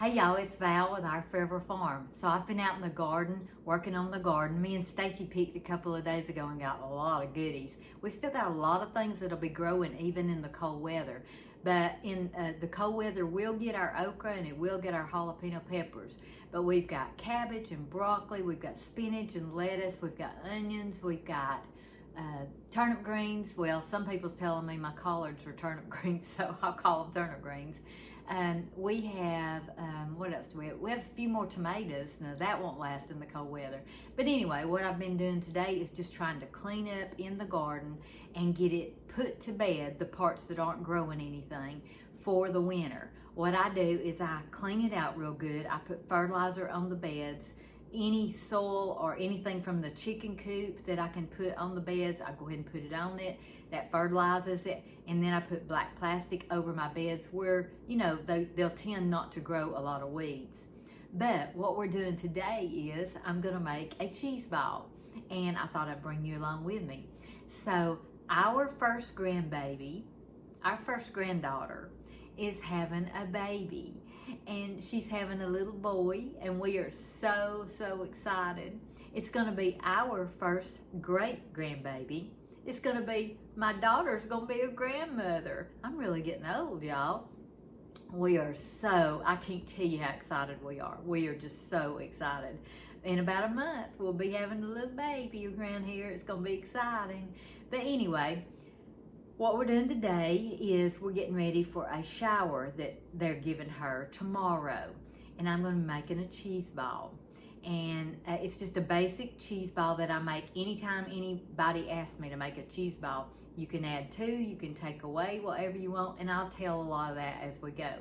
Hey y'all, it's Val with Our Forever Farm. So I've been out in the garden, working on the garden. Me and Stacy peeked a couple of days ago and got a lot of goodies. We still got a lot of things that'll be growing even in the cold weather. But in the cold weather, we'll get our okra and it will get our jalapeno peppers. But we've got cabbage and broccoli, we've got spinach and lettuce, we've got onions, we've got turnip greens. Well, some people's telling me my collards are turnip greens, so I'll call them turnip greens. We have, what else do we have? We have a few more tomatoes. Now that won't last in the cold weather. But anyway, what I've been doing today is just trying to clean up in the garden and get it put to bed, the parts that aren't growing anything, for the winter. What I do is I clean it out real good. I put fertilizer on the beds. Any soil or anything from the chicken coop that I can put on the beds, I go ahead and put it on it. That fertilizes it. And then I put black plastic over my beds where, you know, they'll tend not to grow a lot of weeds. But what we're doing today is I'm going to make a cheese ball. And I thought I'd bring you along with me. So our first grandbaby, our first granddaughter, is having a baby. And she's having a little boy, and we are so excited. It's going to be our first great grandbaby. It's going to be, my daughter's going to be a grandmother. I'm really getting old, y'all. We are so, I can't tell you how excited we are. We are just so excited. In about a month, we'll be having a little baby around here. It's going to be exciting. But anyway, what we're doing today is we're getting ready for a shower that they're giving her tomorrow. And I'm going to be making a cheese ball. And it's just a basic cheese ball that I make anytime anybody asks me to make a cheese ball. You can add to, you can take away, whatever you want. And I'll tell a lot of that as we go.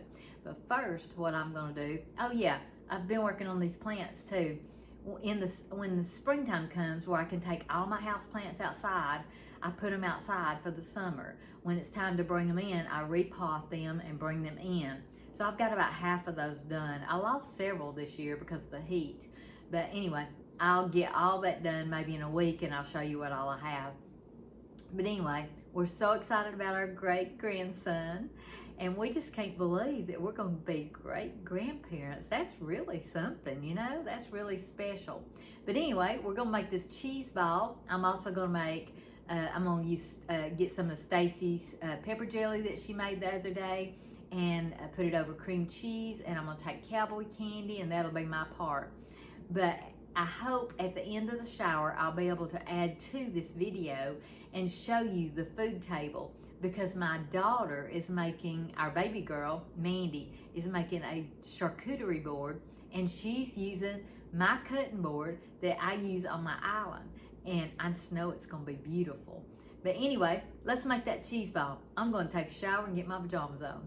But first, what I'm going to do, oh yeah, I've been working on these plants too. When the springtime comes where I can take all my house plants outside, I put them outside for the summer. When it's time to bring them in, I repot them and bring them in. So I've got about half of those done. I lost several this year because of the heat. But anyway, I'll get all that done maybe in a week and I'll show you what all I have. But anyway, we're so excited about our great grandson. And we just can't believe that we're going to be great grandparents. That's really something, you know? That's really special. But anyway, we're going to make this cheese ball. I'm also going to make, I'm going to use, get some of Stacy's pepper jelly that she made the other day and put it over cream cheese. And I'm going to take cowboy candy and that'll be my part. But I hope at the end of the shower, I'll be able to add to this video and show you the food table. Because my daughter is making, our baby girl, Mandy, is making a charcuterie board, and she's using my cutting board that I use on my island. And I just know it's going to be beautiful. But anyway, let's make that cheese ball. I'm going to take a shower and get my pajamas on.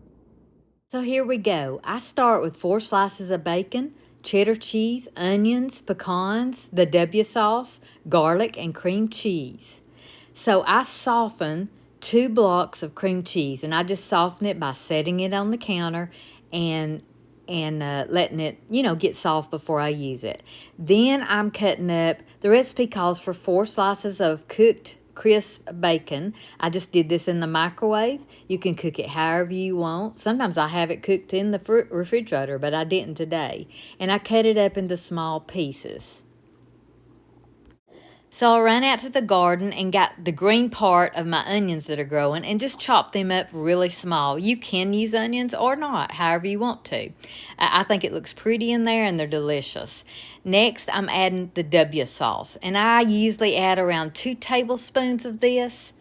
So here we go. I start with 4 slices of bacon, cheddar cheese, onions, pecans, the W sauce, garlic, and cream cheese. So I soften 2 blocks of cream cheese, and I just soften it by setting it on the counter and letting it, you know, get soft before I use it. Then I'm cutting up, the recipe calls for 4 slices of cooked crisp bacon. I just did this in the microwave. You can cook it however you want. Sometimes I have it cooked in the refrigerator, but I didn't today. And I cut it up into small pieces. So I ran out to the garden and got the green part of my onions that are growing and just chopped them up really small. You can use onions or not, however you want to. I think it looks pretty in there and they're delicious. Next, I'm adding the W sauce. And I usually add around 2 tablespoons of this.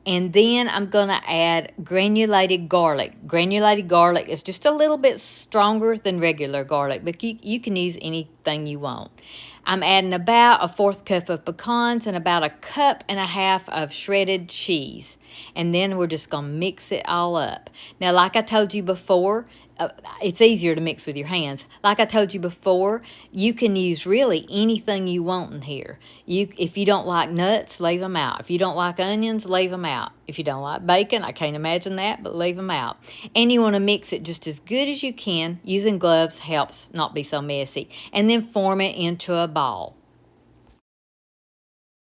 And then I'm going to add granulated garlic. Granulated garlic is just a little bit stronger than regular garlic, but you can use anything you want. I'm adding about 1/4 cup of pecans and about 1.5 cups of shredded cheese. And then we're just going to mix it all up. Now, like I told you before, it's easier to mix with your hands. Like I told you before, you can use really anything you want in here. If you don't like nuts, leave them out. If you don't like onions, leave them out. If you don't like bacon, I can't imagine that, but leave them out. And you want to mix it just as good as you can. Using gloves helps not be so messy. And then form it into a ball.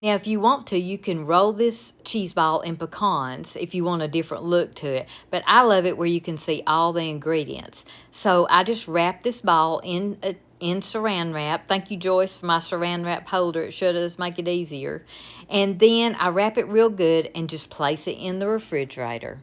Now, if you want to, you can roll this cheese ball in pecans if you want a different look to it. But I love it where you can see all the ingredients. So I just wrap this ball in saran wrap. Thank you, Joyce, for my saran wrap holder. It sure does make it easier. And then I wrap it real good and just place it in the refrigerator.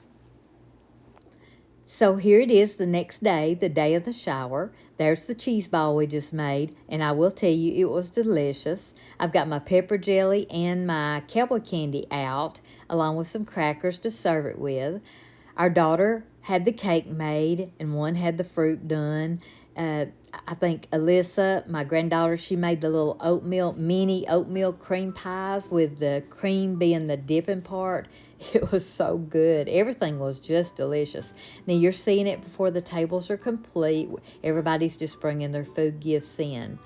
So here it is the next day, the day of the shower. There's the cheese ball we just made, and I will tell you it was delicious. I've got my pepper jelly and my cowboy candy out, along with some crackers to serve it with. Our daughter had the cake made, and one had the fruit done. I think Alyssa, my granddaughter, she made the little mini oatmeal cream pies with the cream being the dipping part. It was so good. Everything was just delicious. Now you're seeing it before the tables are complete. Everybody's just bringing their food gifts in.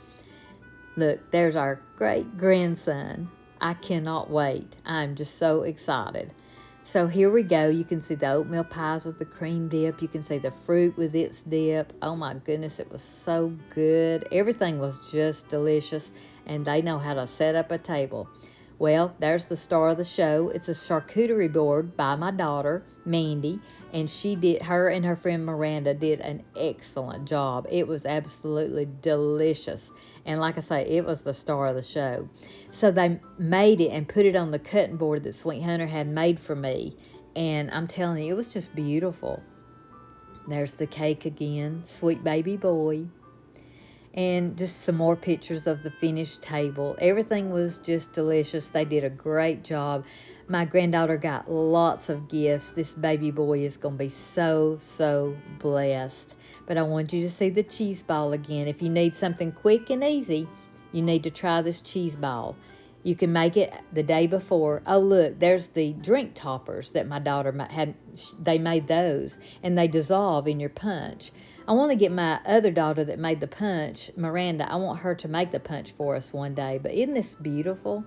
Look, there's our great grandson. I cannot wait. I'm just so excited. So here we go. You can see the oatmeal pies with the cream dip. You can see the fruit with its dip. Oh my goodness, it was so good. Everything was just delicious, and they know how to set up a table. Well, there's the star of the show. It's a charcuterie board by my daughter, Mandy, and her and her friend Miranda did an excellent job. It was absolutely delicious. And like I say, it was the star of the show. So they made it and put it on the cutting board that Sweet Hunter had made for me. And I'm telling you, it was just beautiful. There's the cake again, sweet baby boy. And just some more pictures of the finished table. Everything was just delicious. They did a great job. My granddaughter got lots of gifts. This baby boy is going to be so, so blessed. But I want you to see the cheese ball again. If you need something quick and easy, you need to try this cheese ball. You can make it the day before. Oh, look, there's the drink toppers that my daughter had. They made those, and they dissolve in your punch. I want to get my other daughter that made the punch, Miranda, I want her to make the punch for us one day. But isn't this beautiful?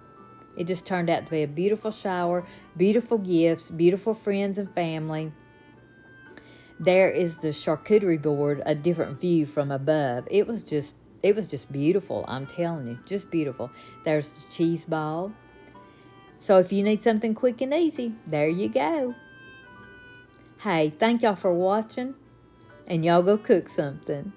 It just turned out to be a beautiful shower, beautiful gifts, beautiful friends and family. There is the charcuterie board, a different view from above. It was just beautiful, I'm telling you, just beautiful. There's the cheese ball. So if you need something quick and easy, there you go. Hey, thank y'all for watching. And y'all go cook something.